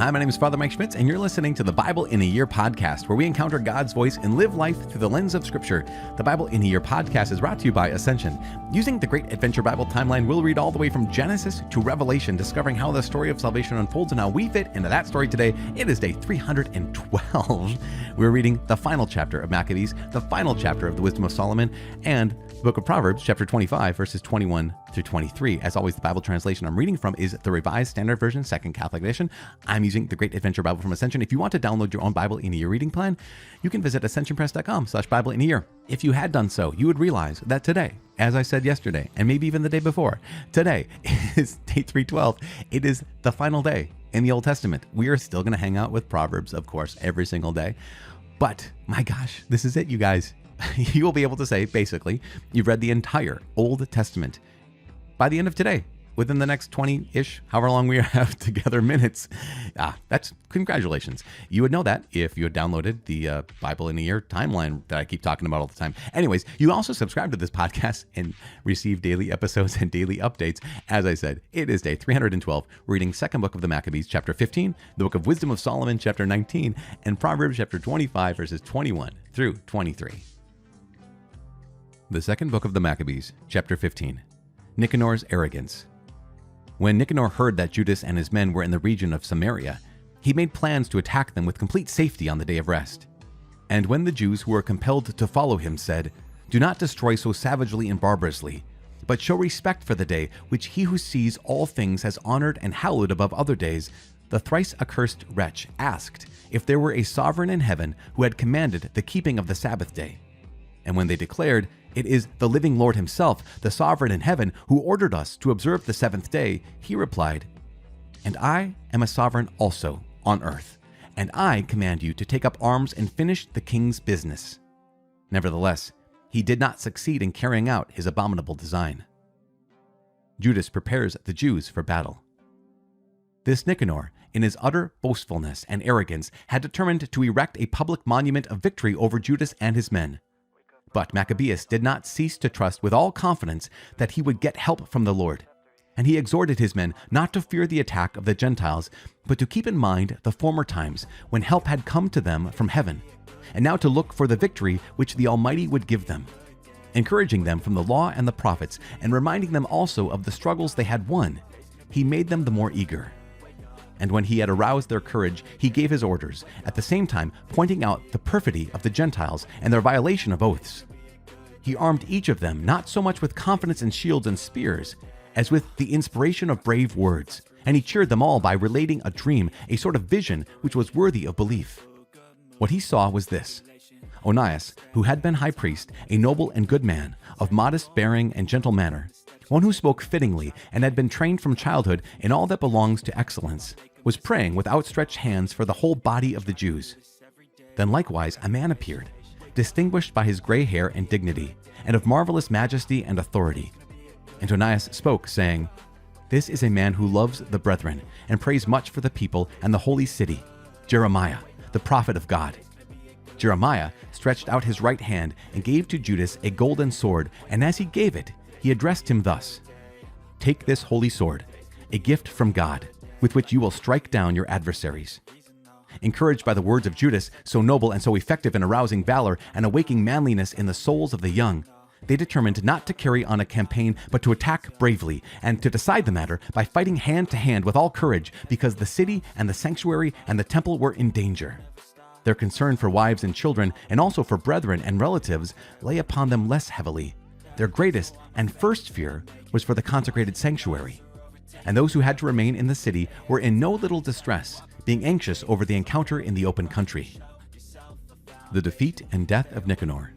Hi, my name is Father Mike Schmitz, and you're listening to the Bible in a Year podcast, where we encounter God's voice and live life through the lens of Scripture. The Bible in a Year podcast is brought to you by Ascension. Using the Great Adventure Bible timeline, we'll read all the way from Genesis to Revelation, discovering how the story of salvation unfolds and how we fit into that story today. It is day 312. We're reading the final chapter of Maccabees, the final chapter of the Wisdom of Solomon, and the book of Proverbs, chapter 25, verses 21 through 23. As always, the Bible translation I'm reading from is the Revised Standard Version, Second Catholic Edition. I'm using the Great Adventure Bible from Ascension. If you want to download your own Bible in a Year reading plan, you can visit ascensionpress.com/Bible in a Year. If you had done so, you would realize that today, as I said yesterday, and maybe even the day before, today is day 312. It is the final day in the Old Testament. We are still going to hang out with Proverbs, of course, every single day. But my gosh, this is it, you guys. You will be able to say, basically, you've read the entire Old Testament by the end of today, within the next 20-ish, however long we have together, minutes. That's congratulations. You would know that if you had downloaded the Bible in a Year timeline that I keep talking about all the time. Anyways, you also subscribe to this podcast and receive daily episodes and daily updates. As I said, it is day 312, reading second book of the Maccabees, chapter 15, the book of Wisdom of Solomon, chapter 19, and Proverbs, chapter 25, verses 21 through 23. The second book of the Maccabees, chapter 15, Nicanor's arrogance. When Nicanor heard that Judas and his men were in the region of Samaria, he made plans to attack them with complete safety on the day of rest. And when the Jews who were compelled to follow him said, "Do not destroy so savagely and barbarously, but show respect for the day which he who sees all things has honored and hallowed above other days," the thrice accursed wretch asked if there were a sovereign in heaven who had commanded the keeping of the Sabbath day. And when they declared, "It is the living Lord himself, the sovereign in heaven, who ordered us to observe the seventh day," he replied, "And I am a sovereign also on earth, and I command you to take up arms and finish the king's business." Nevertheless, he did not succeed in carrying out his abominable design. Judas prepares the Jews for battle. This Nicanor, in his utter boastfulness and arrogance, had determined to erect a public monument of victory over Judas and his men. But Maccabeus did not cease to trust with all confidence that he would get help from the Lord. And he exhorted his men not to fear the attack of the Gentiles, but to keep in mind the former times when help had come to them from heaven, and now to look for the victory which the Almighty would give them, encouraging them from the law and the prophets, and reminding them also of the struggles they had won. He made them the more eager. And when he had aroused their courage, he gave his orders, at the same time pointing out the perfidy of the Gentiles and their violation of oaths. He armed each of them not so much with confidence in shields and spears, as with the inspiration of brave words, and he cheered them all by relating a dream, a sort of vision which was worthy of belief. What he saw was this: Onias, who had been high priest, a noble and good man, of modest bearing and gentle manner, one who spoke fittingly and had been trained from childhood in all that belongs to excellence, was praying with outstretched hands for the whole body of the Jews. Then likewise a man appeared, distinguished by his gray hair and dignity, and of marvelous majesty and authority. And Onias spoke, saying, "This is a man who loves the brethren, and prays much for the people and the holy city, Jeremiah, the prophet of God." Jeremiah stretched out his right hand and gave to Judas a golden sword, and as he gave it, he addressed him thus: "Take this holy sword, a gift from God, with which you will strike down your adversaries." Encouraged by the words of Judas, so noble and so effective in arousing valor and awaking manliness in the souls of the young, they determined not to carry on a campaign, but to attack bravely, and to decide the matter by fighting hand to hand with all courage, because the city and the sanctuary and the temple were in danger. Their concern for wives and children, and also for brethren and relatives, lay upon them less heavily. Their greatest and first fear was for the consecrated sanctuary. And those who had to remain in the city were in no little distress, being anxious over the encounter in the open country. The defeat and death of Nicanor.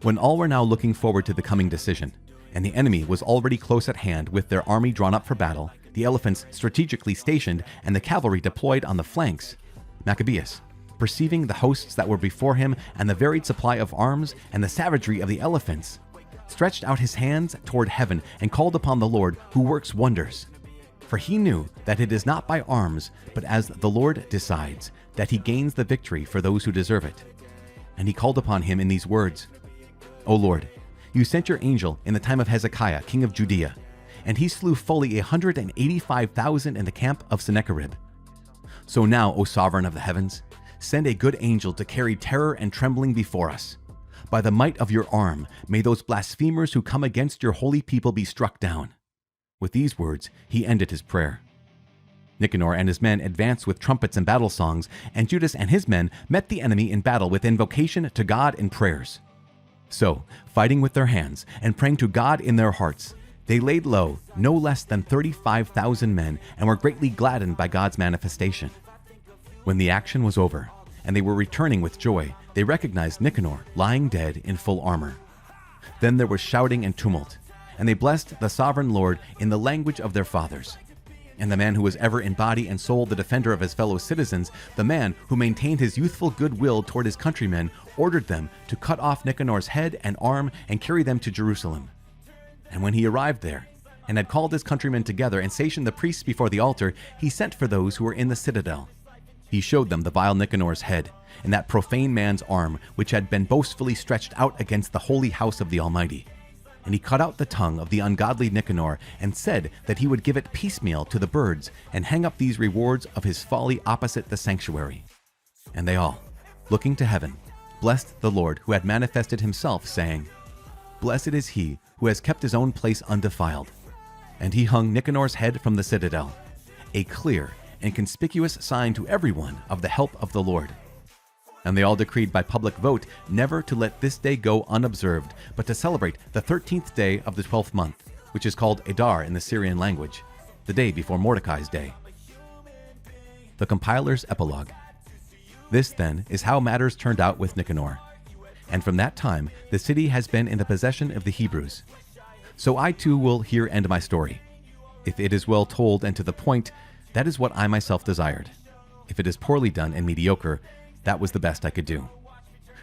When all were now looking forward to the coming decision, and the enemy was already close at hand with their army drawn up for battle, the elephants strategically stationed, and the cavalry deployed on the flanks, Maccabeus, perceiving the hosts that were before him and the varied supply of arms and the savagery of the elephants, stretched out his hands toward heaven and called upon the Lord who works wonders. For he knew that it is not by arms, but as the Lord decides, that he gains the victory for those who deserve it. And he called upon him in these words: "O Lord, you sent your angel in the time of Hezekiah, king of Judea, and he slew fully 185,000 in the camp of Sennacherib. So now, O sovereign of the heavens, send a good angel to carry terror and trembling before us. By the might of your arm, may those blasphemers who come against your holy people be struck down." With these words, he ended his prayer. Nicanor and his men advanced with trumpets and battle songs, and Judas and his men met the enemy in battle with invocation to God in prayers. So, fighting with their hands and praying to God in their hearts, they laid low no less than 35,000 men and were greatly gladdened by God's manifestation. When the action was over and they were returning with joy, they recognized Nicanor lying dead in full armor. Then there was shouting and tumult, and they blessed the sovereign Lord in the language of their fathers. And the man who was ever in body and soul the defender of his fellow citizens, the man who maintained his youthful goodwill toward his countrymen, ordered them to cut off Nicanor's head and arm and carry them to Jerusalem. And when he arrived there, and had called his countrymen together and stationed the priests before the altar, he sent for those who were in the citadel. He showed them the vile Nicanor's head, and that profane man's arm, which had been boastfully stretched out against the holy house of the Almighty. And he cut out the tongue of the ungodly Nicanor, and said that he would give it piecemeal to the birds, and hang up these rewards of his folly opposite the sanctuary. And they all, looking to heaven, blessed the Lord who had manifested himself, saying, "Blessed is he who has kept his own place undefiled." And he hung Nicanor's head from the citadel, a clear and conspicuous sign to everyone of the help of the Lord. And they all decreed by public vote never to let this day go unobserved, but to celebrate the 13th day of the 12th month, which is called Adar in the Syrian language, the day before Mordecai's day. The compiler's epilogue. This, then, is how matters turned out with Nicanor. And from that time, the city has been in the possession of the Hebrews. So I too will here end my story. If it is well told and to the point, that is what I myself desired. If it is poorly done and mediocre, that was the best I could do.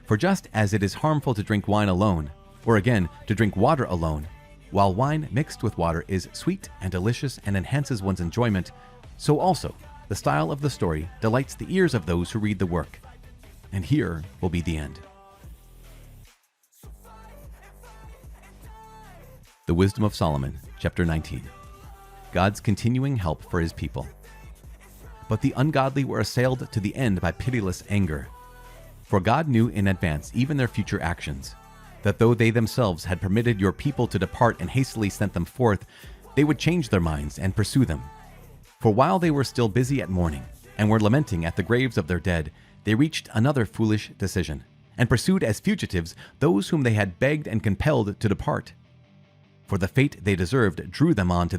For just as it is harmful to drink wine alone, or again, to drink water alone, while wine mixed with water is sweet and delicious and enhances one's enjoyment, so also the style of the story delights the ears of those who read the work. And here will be the end. The Wisdom of Solomon, chapter 19. God's continuing help for his people. But the ungodly were assailed to the end by pitiless anger. For God knew in advance even their future actions, that though they themselves had permitted your people to depart and hastily sent them forth, they would change their minds and pursue them. For while they were still busy at mourning, and were lamenting at the graves of their dead, they reached another foolish decision, and pursued as fugitives those whom they had begged and compelled to depart. For the fate they deserved drew them on to